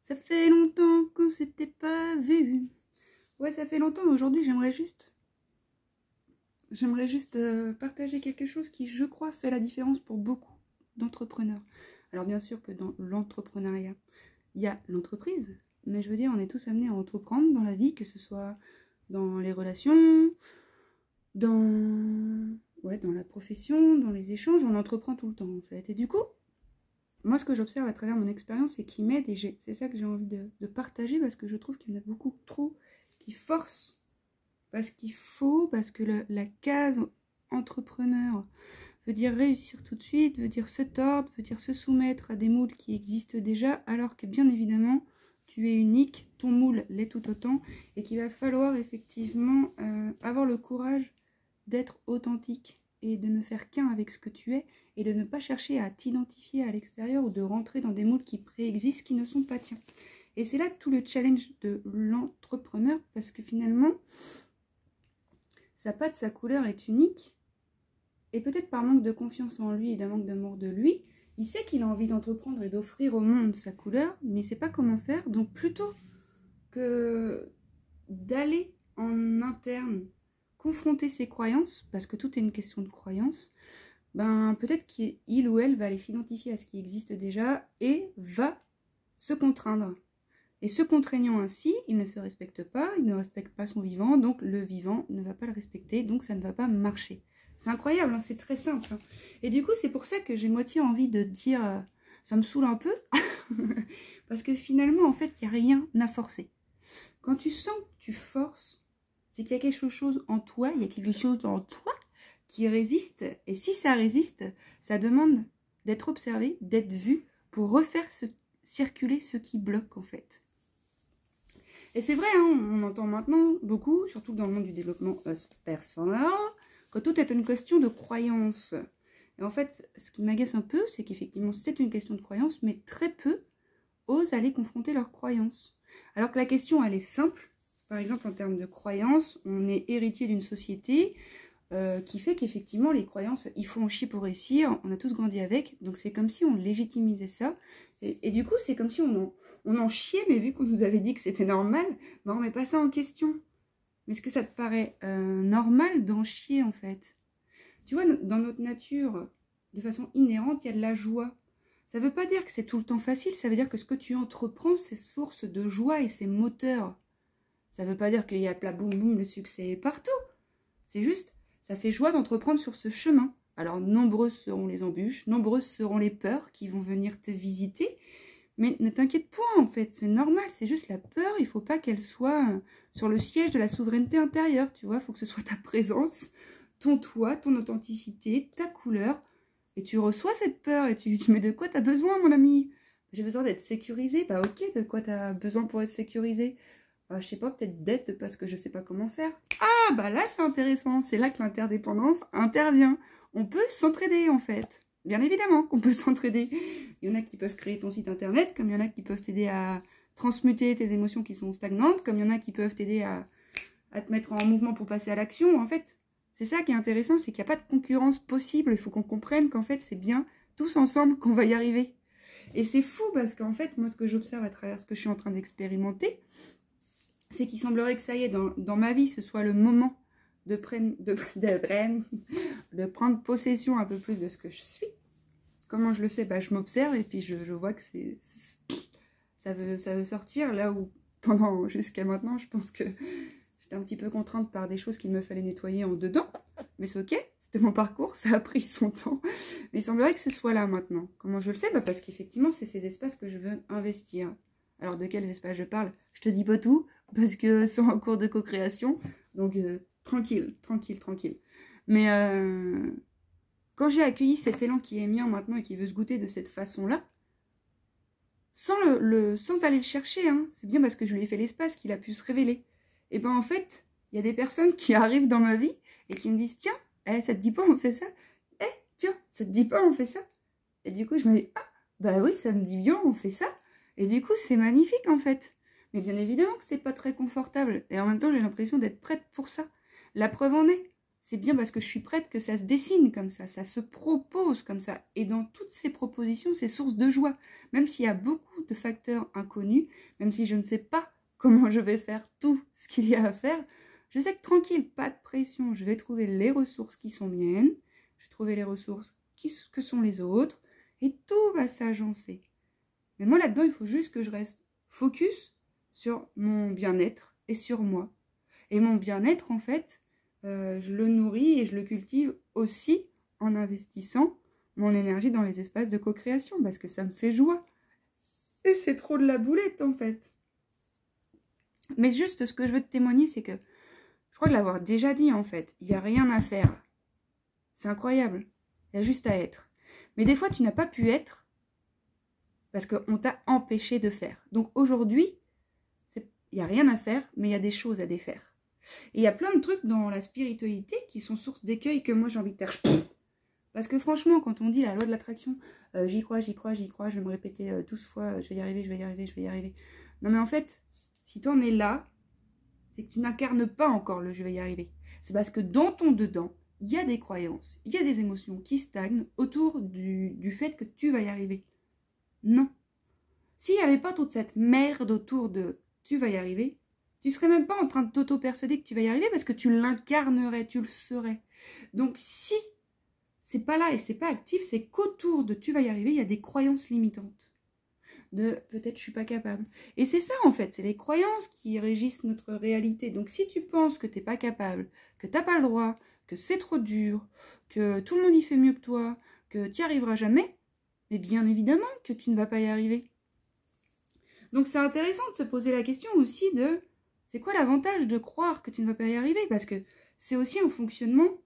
Ça fait longtemps qu'on s'était pas vu. Ouais, ça fait longtemps, mais aujourd'hui, j'aimerais juste partager quelque chose qui, je crois, fait la différence pour beaucoup d'entrepreneurs. Alors, bien sûr que dans l'entrepreneuriat, il y a l'entreprise, mais je veux dire, on est tous amenés à entreprendre dans la vie, que ce soit dans les relations, dans la profession, dans les échanges, on entreprend tout le temps, en fait. Et du coup, moi, ce que j'observe à travers mon expérience, c'est qui m'aide, et c'est ça que j'ai envie de partager, parce que je trouve qu'il y en a beaucoup trop qui forcent, parce qu'il faut, parce que la case entrepreneur veut dire réussir tout de suite, veut dire se tordre, veut dire se soumettre à des moules qui existent déjà, alors que bien évidemment, tu es unique, ton moule l'est tout autant, et qu'il va falloir effectivement avoir le courage d'être authentique et de ne faire qu'un avec ce que tu es, et de ne pas chercher à t'identifier à l'extérieur ou de rentrer dans des moules qui préexistent, qui ne sont pas tiens. Et c'est là tout le challenge de l'entrepreneur, parce que finalement, sa patte, sa couleur est unique, et peut-être par manque de confiance en lui et d'un manque d'amour de lui, il sait qu'il a envie d'entreprendre et d'offrir au monde sa couleur, mais il ne sait pas comment faire. Donc plutôt que d'aller en interne confronter ses croyances, parce que tout est une question de croyances, ben peut-être qu'il ou elle va aller s'identifier à ce qui existe déjà et va se contraindre. Et se contraignant ainsi, il ne se respecte pas, il ne respecte pas son vivant, donc le vivant ne va pas le respecter, donc ça ne va pas marcher. C'est incroyable, hein, c'est très simple. Hein. Et du coup, c'est pour ça que j'ai moitié envie de dire, ça me saoule un peu, parce que finalement, en fait, il n'y a rien à forcer. Quand tu sens que tu forces, c'est qu'il y a quelque chose en toi, il y a quelque chose en toi qui résiste, et si ça résiste, ça demande d'être observé, d'être vu, pour refaire circuler ce qui bloque, en fait. Et c'est vrai, hein, on entend maintenant beaucoup, surtout dans le monde du développement personnel, que tout est une question de croyance. Et en fait, ce qui m'agace un peu, c'est qu'effectivement, c'est une question de croyance, mais très peu osent aller confronter leurs croyances. Alors que la question, elle est simple. Par exemple, en termes de croyances, on est héritier d'une société qui fait qu'effectivement, les croyances, il faut en chier pour réussir, on a tous grandi avec, donc c'est comme si on légitimisait ça. Et du coup, c'est comme si on en chiait, mais vu qu'on nous avait dit que c'était normal, ben on met pas ça en question. Mais est-ce que ça te paraît normal d'en chier, en fait? Tu vois, dans notre nature, de façon inhérente, il y a de la joie. Ça ne veut pas dire que c'est tout le temps facile, ça veut dire que ce que tu entreprends, c'est source de joie et c'est moteur. Ça ne veut pas dire qu'il y a plat boum boum, le succès est partout. C'est juste, ça fait joie d'entreprendre sur ce chemin. Alors, nombreuses seront les embûches, nombreuses seront les peurs qui vont venir te visiter, mais ne t'inquiète point, en fait, c'est normal, c'est juste la peur, il ne faut pas qu'elle soit sur le siège de la souveraineté intérieure, tu vois, il faut que ce soit ta présence, ton toi, ton authenticité, ta couleur, et tu reçois cette peur, et tu lui dis, mais de quoi tu as besoin, mon ami? J'ai besoin d'être sécurisé, bah ok, de quoi tu as besoin pour être sécurisé? Je sais pas, peut-être d'être parce que je sais pas comment faire. Ah, bah là, c'est intéressant, c'est là que l'interdépendance intervient. On peut s'entraider, en fait. Bien évidemment qu'on peut s'entraider. Il y en a qui peuvent créer ton site internet, comme il y en a qui peuvent t'aider à transmuter tes émotions qui sont stagnantes, comme il y en a qui peuvent t'aider à te mettre en mouvement pour passer à l'action. En fait, c'est ça qui est intéressant, c'est qu'il n'y a pas de concurrence possible. Il faut qu'on comprenne qu'en fait, c'est bien tous ensemble qu'on va y arriver. Et c'est fou parce qu'en fait, moi, ce que j'observe à travers ce que je suis en train d'expérimenter, c'est qu'il semblerait que ça y est, dans ma vie, ce soit le moment de prendre possession un peu plus de ce que je suis. Comment je le sais? Bah, je m'observe et puis je vois que ça veut sortir. Là où, jusqu'à maintenant, je pense que j'étais un petit peu contrainte par des choses qu'il me fallait nettoyer en dedans. Mais c'est ok, c'était mon parcours, ça a pris son temps. Mais il semblerait que ce soit là maintenant. Comment je le sais? Bah, parce qu'effectivement, c'est ces espaces que je veux investir. Alors, de quels espaces je parle? Je te dis pas tout, parce que c'est en cours de co-création. Donc, tranquille. Mais quand j'ai accueilli cet élan qui est mien maintenant et qui veut se goûter de cette façon-là, sans aller le chercher, hein, c'est bien parce que je lui ai fait l'espace qu'il a pu se révéler. Et ben en fait, il y a des personnes qui arrivent dans ma vie et qui me disent « Tiens, ça te dit pas on fait ça? Tiens, ça te dit pas on fait ça ?» Et du coup, je me dis « Ah, bah oui, ça me dit bien, on fait ça. » Et du coup, c'est magnifique en fait. Mais bien évidemment que c'est pas très confortable. Et en même temps, j'ai l'impression d'être prête pour ça. La preuve en est. c'est bien parce que je suis prête que ça se dessine comme ça se propose comme ça. Et dans toutes ces propositions, c'est source de joie. Même s'il y a beaucoup de facteurs inconnus, même si je ne sais pas comment je vais faire tout ce qu'il y a à faire, je sais que tranquille, pas de pression, je vais trouver les ressources qui sont miennes, je vais trouver les ressources que sont les autres, et tout va s'agencer. Mais moi, là-dedans, il faut juste que je reste focus sur mon bien-être et sur moi. Et mon bien-être, en fait, je le nourris et je le cultive aussi en investissant mon énergie dans les espaces de co-création, parce que ça me fait joie. Et c'est trop de la boulette, en fait. Mais juste, ce que je veux te témoigner, c'est que, je crois que l'avoir déjà dit, en fait, il n'y a rien à faire. C'est incroyable. Il y a juste à être. Mais des fois, tu n'as pas pu être parce qu'on t'a empêché de faire. Donc aujourd'hui, il n'y a rien à faire, mais il y a des choses à défaire. Et il y a plein de trucs dans la spiritualité qui sont source d'écueil que moi j'ai envie de faire. Parce que franchement, quand on dit la loi de l'attraction, j'y crois, j'y crois, j'y crois, je vais me répéter 12 fois, je vais y arriver, je vais y arriver, je vais y arriver. Non mais en fait, si tu en es là, c'est que tu n'incarnes pas encore le je vais y arriver. C'est parce que dans ton dedans, il y a des croyances, il y a des émotions qui stagnent autour du fait que tu vas y arriver. Non. S'il n'y avait pas toute cette merde autour de tu vas y arriver, tu ne serais même pas en train de t'auto-persuader que tu vas y arriver parce que tu l'incarnerais, tu le serais. Donc si c'est pas là et c'est pas actif, c'est qu'autour de tu vas y arriver, il y a des croyances limitantes. De peut-être je suis pas capable. Et c'est ça en fait, c'est les croyances qui régissent notre réalité. Donc si tu penses que tu n'es pas capable, que tu n'as pas le droit, que c'est trop dur, que tout le monde y fait mieux que toi, que tu n'y arriveras jamais, mais bien évidemment que tu ne vas pas y arriver. Donc c'est intéressant de se poser la question aussi de c'est quoi l'avantage de croire que tu ne vas pas y arriver? Parce que c'est aussi un fonctionnement,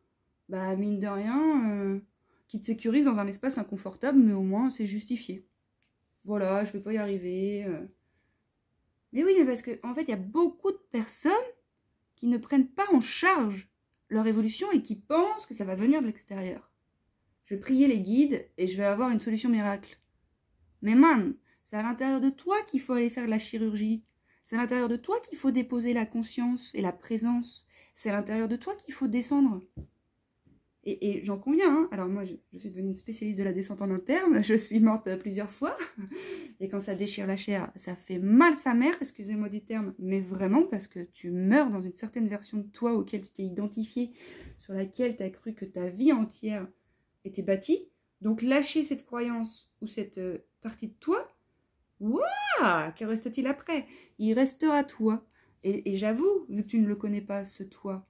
bah mine de rien, qui te sécurise dans un espace inconfortable, mais au moins c'est justifié. Voilà, je ne vais pas y arriver. Mais oui, mais parce qu'en fait, il y a beaucoup de personnes qui ne prennent pas en charge leur évolution et qui pensent que ça va venir de l'extérieur. Je vais prier les guides et je vais avoir une solution miracle. Mais man, c'est à l'intérieur de toi qu'il faut aller faire de la chirurgie. C'est à l'intérieur de toi qu'il faut déposer la conscience et la présence. C'est à l'intérieur de toi qu'il faut descendre. Et j'en conviens, hein. Alors moi, je suis devenue une spécialiste de la descente en interne. Je suis morte plusieurs fois. Et quand ça déchire la chair, ça fait mal sa mère, excusez-moi du terme. Mais vraiment, parce que tu meurs dans une certaine version de toi auquel tu t'es identifié, sur laquelle tu as cru que ta vie entière était bâtie. Donc lâcher cette croyance ou cette partie de toi, waouh, que reste-t-il après? Il restera toi. Et j'avoue, vu que tu ne le connais pas, ce toi,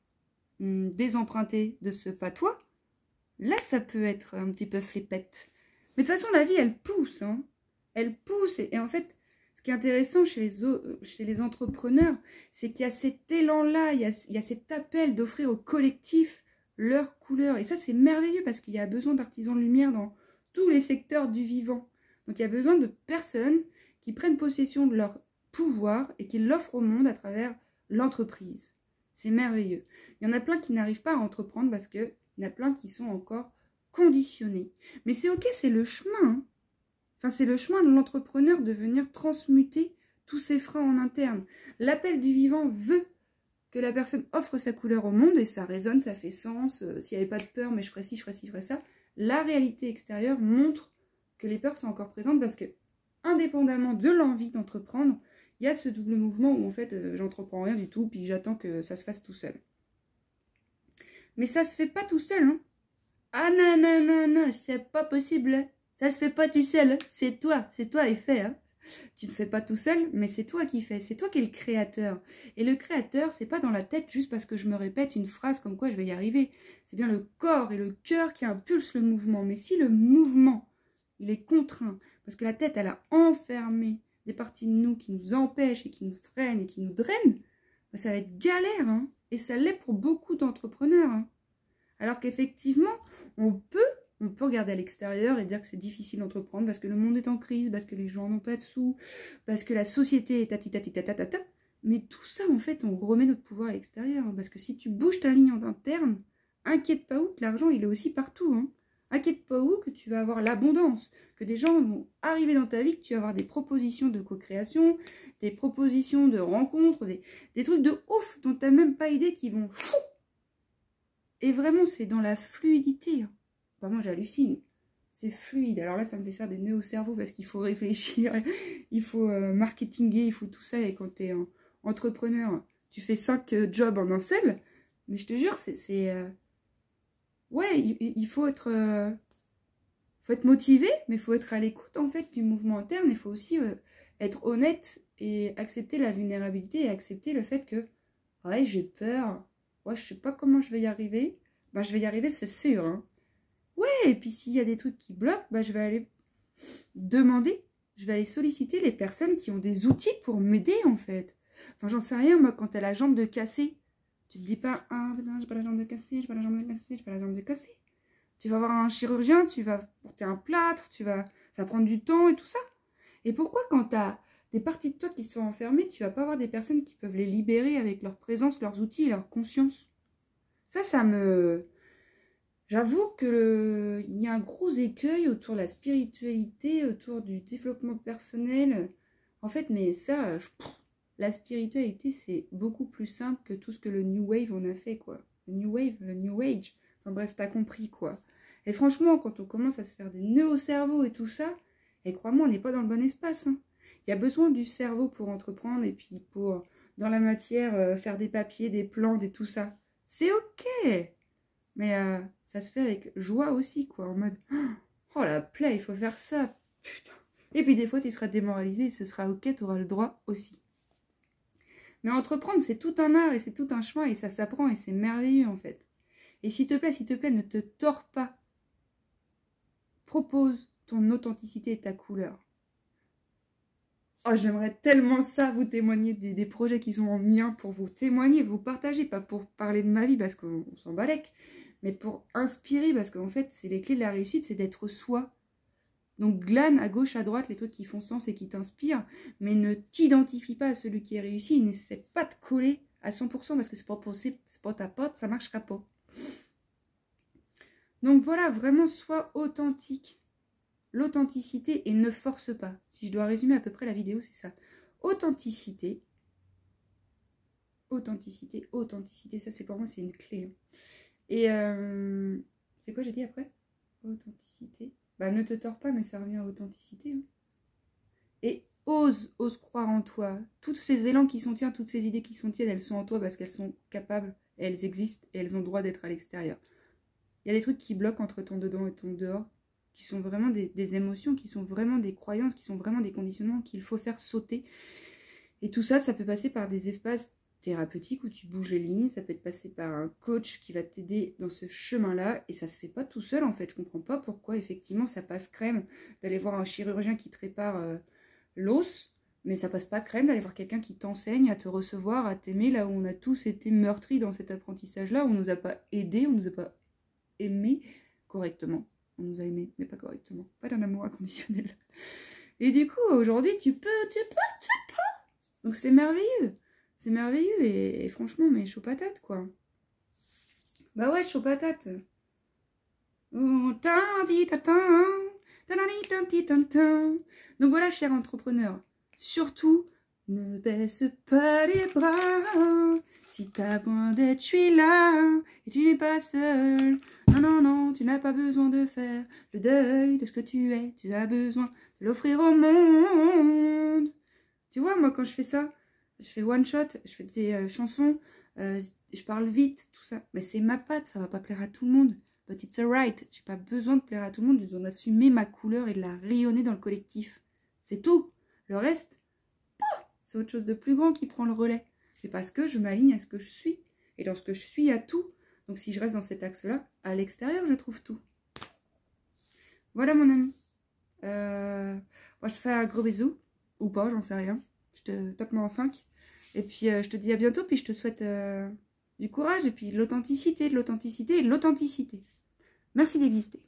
désemprunté de ce pas toi, là, ça peut être un petit peu flippette. Mais de toute façon, la vie, elle pousse. Hein. Elle pousse. Et en fait, ce qui est intéressant chez les entrepreneurs, c'est qu'il y a cet élan-là, il y a cet appel d'offrir au collectif leur couleur. Et ça, c'est merveilleux parce qu'il y a besoin d'artisans de lumière dans tous les secteurs du vivant. Donc, il y a besoin de personnes qui prennent possession de leur pouvoir et qui l'offrent au monde à travers l'entreprise. C'est merveilleux. Il y en a plein qui n'arrivent pas à entreprendre parce qu'il y en a plein qui sont encore conditionnés. Mais c'est ok, c'est le chemin. Hein. Enfin, c'est le chemin de l'entrepreneur de venir transmuter tous ces freins en interne. L'appel du vivant veut que la personne offre sa couleur au monde et ça résonne, ça fait sens. S'il n'y avait pas de peur, mais je ferais ci, je ferais ci, je ferais ça. La réalité extérieure montre que les peurs sont encore présentes parce que, indépendamment de l'envie d'entreprendre, il y a ce double mouvement où en fait j'entreprends rien du tout puis j'attends que ça se fasse tout seul. Mais ça se fait pas tout seul. Hein. Ah non, non, non, non, c'est pas possible. Ça se fait pas tout seul. C'est toi et fait. Hein. Tu ne fais pas tout seul, mais c'est toi qui fais. C'est toi qui es le créateur. Et le créateur, c'est pas dans la tête juste parce que je me répète une phrase comme quoi je vais y arriver. C'est bien le corps et le cœur qui impulsent le mouvement. Mais si le mouvement, il est contraint, parce que la tête, elle a enfermé des parties de nous qui nous empêchent et qui nous freinent et qui nous drainent, ben ça va être galère. Hein. Et ça l'est pour beaucoup d'entrepreneurs. Hein. Alors qu'effectivement, on peut regarder à l'extérieur et dire que c'est difficile d'entreprendre parce que le monde est en crise, parce que les gens n'ont pas de sous, parce que la société est tatita. Mais tout ça, en fait, on remet notre pouvoir à l'extérieur. Hein, parce que si tu bouges ta ligne en interne, inquiète pas où que l'argent, il est aussi partout. Hein. Inquiète pas où que tu vas avoir l'abondance, que des gens vont arriver dans ta vie, que tu vas avoir des propositions de co-création, des propositions de rencontres, des trucs de ouf dont tu n'as même pas idée qui vont Et vraiment, c'est dans la fluidité. Hein. Enfin, moi, j'hallucine. C'est fluide. Alors là, ça me fait faire des nœuds au cerveau parce qu'il faut réfléchir, il faut marketinguer, il faut tout ça. Et quand tu es entrepreneur, tu fais 5 jobs en un seul. Mais je te jure, ouais, il faut être motivé, mais il faut être à l'écoute, en fait, du mouvement interne. Il faut aussi être honnête et accepter la vulnérabilité et accepter le fait que, ouais, j'ai peur. Ouais, je sais pas comment je vais y arriver. Bah, je vais y arriver, c'est sûr, hein. Ouais, et puis s'il y a des trucs qui bloquent, bah, je vais aller demander, je vais aller solliciter les personnes qui ont des outils pour m'aider, en fait. Enfin, j'en sais rien, moi, quand t'as la jambe de cassée, tu te dis pas, ah, putain, j'ai pas la jambe de cassée, j'ai pas la jambe de cassée, j'ai pas la jambe de cassée. Tu vas voir un chirurgien, tu vas porter un plâtre, ça va prendre du temps et tout ça. Et pourquoi quand t'as des parties de toi qui sont enfermées, tu vas pas avoir des personnes qui peuvent les libérer avec leur présence, leurs outils et leur conscience? Ça me... J'avoue qu'il y a un gros écueil autour de la spiritualité, autour du développement personnel. En fait, mais ça, la spiritualité, c'est beaucoup plus simple que tout ce que le New Wave en a fait, quoi. Le New Wave, le New Age. Enfin bref, t'as compris, quoi. Et franchement, quand on commence à se faire des nœuds au cerveau et tout ça, et crois-moi, on n'est pas dans le bon espace, hein. Il y a besoin du cerveau pour entreprendre et puis pour, dans la matière, faire des papiers, des plans, et tout ça. C'est ok. Mais ça se fait avec joie aussi, quoi, en mode « Oh la plaie, il faut faire ça, putain !» Et puis des fois, tu seras démoralisé et ce sera ok, tu auras le droit aussi. Mais entreprendre, c'est tout un art et c'est tout un chemin et ça s'apprend et c'est merveilleux, en fait. Et s'il te plaît, ne te tords pas. Propose ton authenticité et ta couleur. Oh, j'aimerais tellement ça, vous témoigner des projets qui sont en mien pour vous témoigner, vous partager, pas pour parler de ma vie parce qu'on s'en balèque, mais pour inspirer, parce qu'en fait, c'est les clés de la réussite, c'est d'être soi. Donc glane à gauche, à droite les trucs qui font sens et qui t'inspirent, mais ne t'identifie pas à celui qui est réussi, et n'essaie pas de coller à 100% parce que c'est pas ta pote, ça marchera pas. Donc voilà, vraiment sois authentique. L'authenticité et ne force pas. Si je dois résumer à peu près la vidéo, c'est ça. Authenticité. Authenticité, authenticité, ça c'est pour moi, c'est une clé. Hein. Et c'est quoi j'ai dit après? Authenticité. Bah ne te tords pas, mais ça revient à authenticité. Hein. Et ose croire en toi. Tous ces élans qui sont tiens, toutes ces idées qui sont tiennes, elles sont en toi parce qu'elles sont capables, et elles existent, et elles ont le droit d'être à l'extérieur. Il y a des trucs qui bloquent entre ton dedans et ton dehors, qui sont vraiment des émotions, qui sont vraiment des croyances, qui sont vraiment des conditionnements qu'il faut faire sauter. Et tout ça, ça peut passer par des espaces thérapeutiques où tu bouges les lignes, ça peut être passé par un coach qui va t'aider dans ce chemin-là, et ça se fait pas tout seul en fait. Je comprends pas pourquoi effectivement ça passe crème d'aller voir un chirurgien qui te répare l'os, mais ça passe pas crème d'aller voir quelqu'un qui t'enseigne à te recevoir, à t'aimer, là où on a tous été meurtris dans cet apprentissage-là, où on nous a pas aidés, on nous a pas aimés correctement. On nous a aimés, mais pas correctement. Pas d'un amour inconditionnel. Et du coup, aujourd'hui, tu peux. Donc c'est merveilleux. C'est merveilleux et franchement, mais chaud patate, quoi. Bah ouais, chaud patate. Donc voilà, cher entrepreneur. Surtout, ne baisse pas les bras. Si t'as besoin d'être, je suis là. Et tu n'es pas seul. Non, tu n'as pas besoin de faire le deuil de ce que tu es. Tu as besoin de l'offrir au monde. Tu vois, moi, quand je fais ça, je fais one shot, je fais des chansons, je parle vite, tout ça. Mais c'est ma patte, ça va pas plaire à tout le monde. But it's alright. J'ai pas besoin de plaire à tout le monde. J'ai besoin d'assumer ma couleur et de la rayonner dans le collectif. C'est tout. Le reste, c'est autre chose de plus grand qui prend le relais. C'est parce que je m'aligne à ce que je suis. Et dans ce que je suis, il y a tout. Donc si je reste dans cet axe-là, à l'extérieur, je trouve tout. Voilà mon ami. Moi, je te fais un gros bisou. Ou pas, j'en sais rien. Je te tape moi en 5. Et puis, je te dis à bientôt. Puis, je te souhaite du courage. Et puis, de l'authenticité, de l'authenticité et de l'authenticité. Merci d'exister.